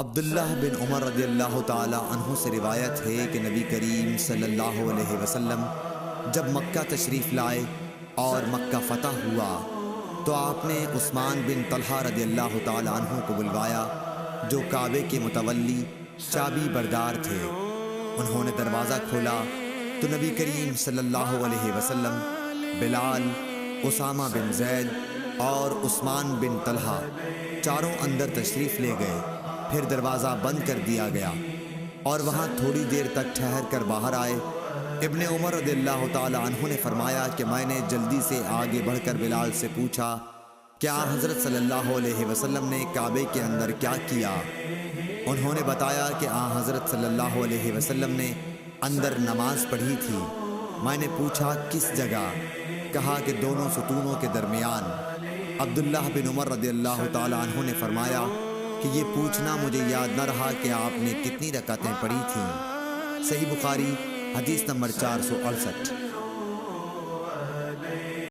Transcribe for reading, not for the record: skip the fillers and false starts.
عبداللہ بن عمر رضی اللہ تعالی عنہ سے روایت ہے کہ نبی کریم صلی اللہ علیہ وسلم جب مکہ تشریف لائے اور مکہ فتح ہوا تو آپ نے عثمان بن طلحہ رضی اللہ تعالی عنہ کو بلوایا جو کعبے کے متولی چابی بردار تھے۔ انہوں نے دروازہ کھولا تو نبی کریم صلی اللہ علیہ وسلم بلال، اسامہ بن زید اور عثمان بن طلحہ چاروں اندر تشریف لے گئے۔ پھر دروازہ بند کر دیا گیا اور وہاں تھوڑی دیر تک ٹھہر کر باہر آئے۔ ابن عمر رضی اللہ تعالی عنہ نے فرمایا کہ میں نے جلدی سے آگے بڑھ کر بلال سے پوچھا کیا حضرت صلی اللہ علیہ وسلم نے کعبے کے اندر کیا کیا؟ انہوں نے بتایا کہ حضرت صلی اللہ علیہ وسلم نے اندر نماز پڑھی تھی۔ میں نے پوچھا کس جگہ؟ کہا کہ دونوں ستونوں کے درمیان۔ عبداللہ بن عمر رضی اللہ تعالی عنہ نے فرمایا کہ یہ پوچھنا مجھے یاد نہ رہا کہ آپ نے کتنی رکعتیں پڑھی تھیں۔ صحیح بخاری حدیث نمبر 468۔